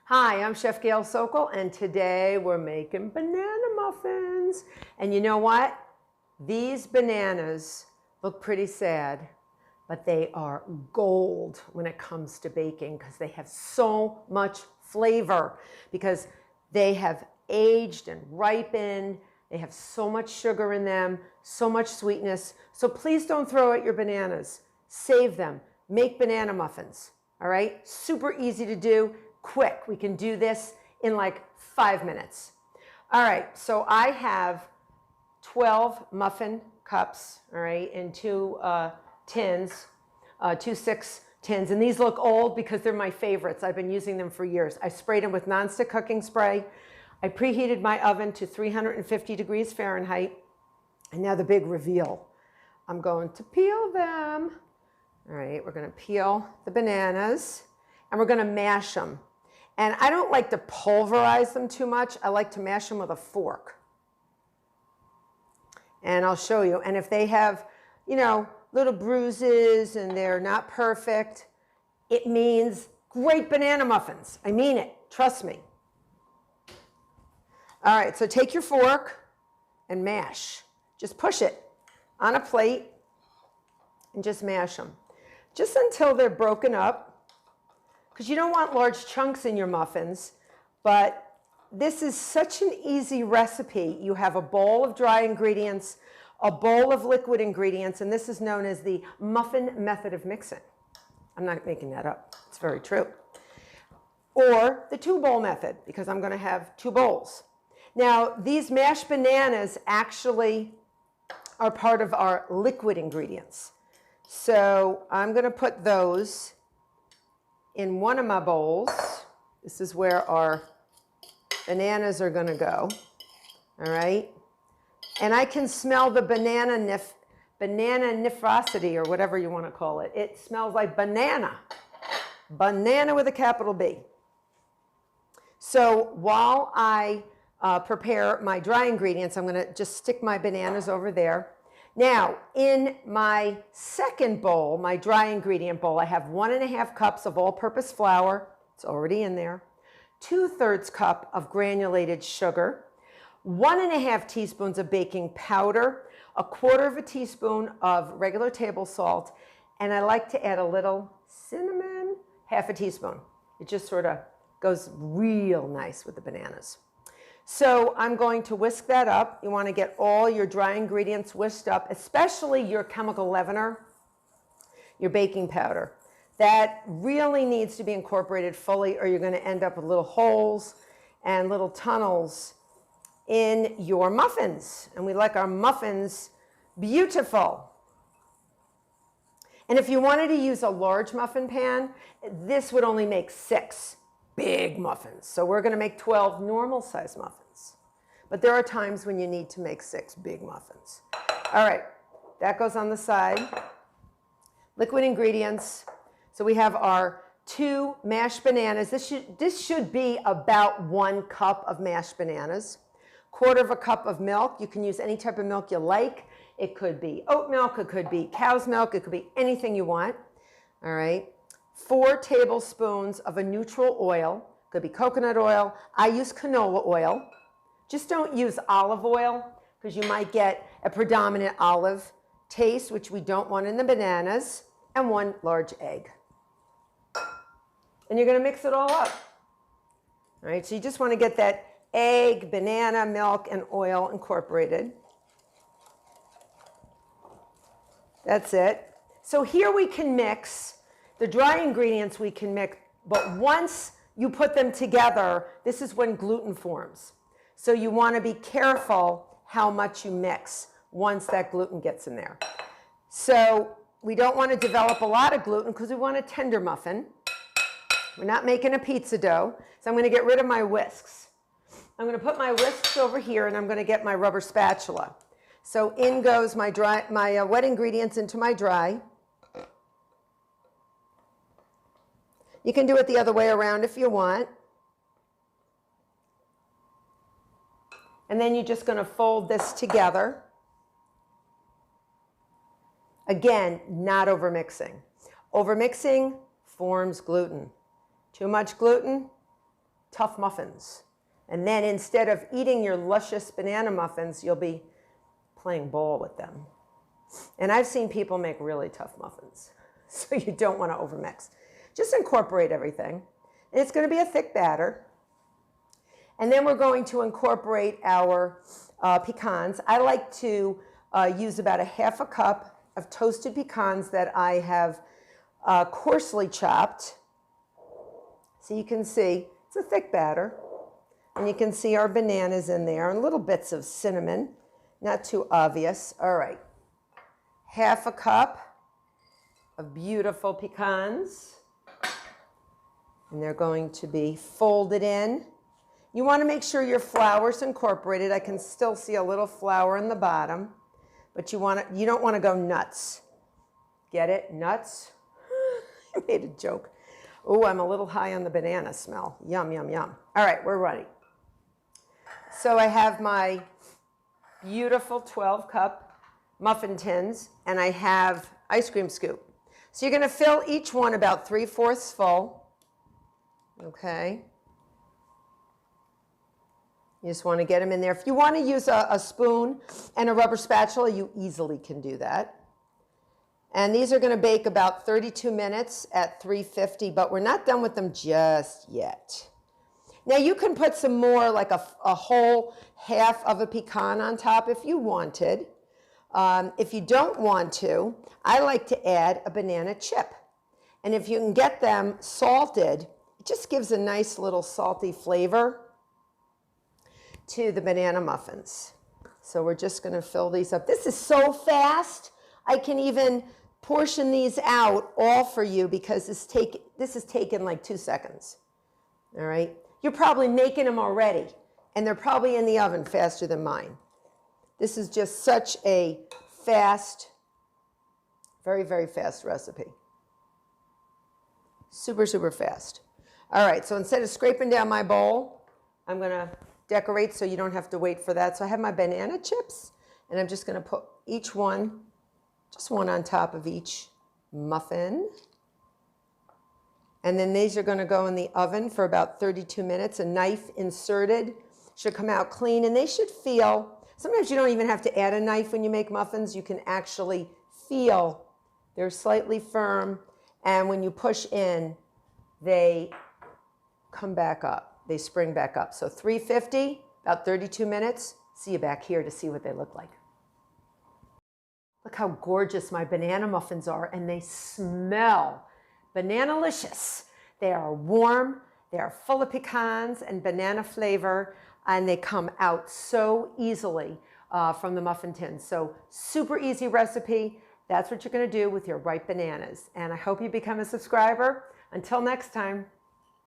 Hi, I'm Chef Gail Sokol, and today we're making banana muffins. And you know what? These bananas look pretty sad, but they are gold when it comes to baking because they have so much flavor, because they have aged and ripened. They have so much sugar in them, so much sweetness. So please don't throw out your bananas. Save them. Make banana muffins, all right? Super easy to do. Quick, we can do this in like 5 minutes. All right, so I have 12 muffin cups, all right, in two tins, 2 6 tins. And these look old because they're my favorites. I've been using them for years. I sprayed them with nonstick cooking spray. I preheated my oven to 350 degrees Fahrenheit. And now the big reveal. I'm going to peel them. All right, we're going to peel the bananas and we're going to mash them. And I don't like to pulverize them too much. I like to mash them with a fork. And I'll show you. And if they have, you know, little bruises and they're not perfect, it means great banana muffins. I mean it. Trust me. All right, so take your fork and mash. Just push it on a plate and just mash them. Just until they're broken up. Because you don't want large chunks in your muffins, but this is such an easy recipe. You have a bowl of dry ingredients, a bowl of liquid ingredients, and this is known as the muffin method of mixing. I'm not making that up. It's very true. Or the 2-bowl method, because I'm going to have 2 bowls. Now, these mashed bananas actually are part of our liquid ingredients. So I'm going to put those in one of my bowls. This is where our bananas are going to go. All right. And I can smell the banana nifrosity, or whatever you want to call it. It smells like banana. Banana with a capital B. So while I prepare my dry ingredients, I'm going to just stick my bananas over there. Now, in my second bowl, my dry ingredient bowl, I have 1½ cups of all-purpose flour. It's already in there. 2/3 cup of granulated sugar. 1½ teaspoons of baking powder. 1/4 teaspoon of regular table salt. And I like to add a little cinnamon, 1/2 teaspoon. It just sort of goes real nice with the bananas. So I'm going to whisk that up. You want to get all your dry ingredients whisked up, especially your chemical leavener, your baking powder. That really needs to be incorporated fully, or you're going to end up with little holes and little tunnels in your muffins. And we like our muffins beautiful. And if you wanted to use a large muffin pan, this would only make 6 big muffins. So we're going to make 12 normal size muffins. But there are times when you need to make 6 big muffins. All right, that goes on the side. Liquid ingredients. So we have our 2 mashed bananas. This should be about 1 cup of mashed bananas. 1/4 cup of milk. You can use any type of milk you like. It could be oat milk, it could be cow's milk, it could be anything you want. All right. 4 tablespoons of a neutral oil. Could be coconut oil. I use canola oil. Just don't use olive oil, because you might get a predominant olive taste, which we don't want in the bananas. And 1 large egg. And you're going to mix it all up. All right, so you just want to get that egg, banana, milk, and oil incorporated. That's it. So here we can mix. The dry ingredients we can mix, but once you put them together, this is when gluten forms. So you want to be careful how much you mix once that gluten gets in there. So we don't want to develop a lot of gluten because we want a tender muffin. We're not making a pizza dough. So I'm going to get rid of my whisks. I'm going to put my whisks over here, and I'm going to get my rubber spatula. So in goes my wet ingredients into my dry. You can do it the other way around if you want. And then you're just going to fold this together. Again, not overmixing. Overmixing forms gluten. Too much gluten, tough muffins. And then instead of eating your luscious banana muffins, you'll be playing ball with them. And I've seen people make really tough muffins, so you don't want to overmix. Just incorporate everything. And it's going to be a thick batter. And then we're going to incorporate our pecans. I like to use about a half a cup of toasted pecans that I have coarsely chopped. So you can see it's a thick batter. And you can see our bananas in there and little bits of cinnamon, not too obvious. All right, half a cup of beautiful pecans. And they're going to be folded in. You want to make sure your flour's incorporated. I can still see a little flour in the bottom, but you don't want to go nuts. Get it? Nuts? I made a joke. Oh, I'm a little high on the banana smell. Yum, yum, yum. All right, we're ready. So I have my beautiful 12-cup muffin tins, and I have ice cream scoop. So you're going to fill each one about 3/4 full. Okay. You just want to get them in there. If you want to use a spoon and a rubber spatula, you easily can do that. And these are going to bake about 32 minutes at 350, but we're not done with them just yet. Now you can put some more, like a whole half of a pecan on top if you wanted. If you don't want to, I like to add a banana chip. And if you can get them salted, it just gives a nice little salty flavor to the banana muffins. So we're just going to fill these up. This is so fast. I can even portion these out all for you because this has taken like 2 seconds. All right. You're probably making them already, and they're probably in the oven faster than mine. This is just such a fast, very, very fast recipe. Super, super fast. All right, so instead of scraping down my bowl, I'm going to decorate so you don't have to wait for that. So I have my banana chips, and I'm just going to put each one, just one on top of each muffin. And then these are going to go in the oven for about 32 minutes. A knife inserted should come out clean, and they should feel, sometimes you don't even have to add a knife when you make muffins. You can actually feel they're slightly firm, and when you push in, they come back up. They spring back up. So 350, about 32 minutes. See you back here to see what they look like. Look how gorgeous my banana muffins are, and they smell banana-licious. They are warm, they are full of pecans and banana flavor, and they come out so easily from the muffin tin. So super easy recipe. That's what you're going to do with your ripe bananas. And I hope you become a subscriber. Until next time.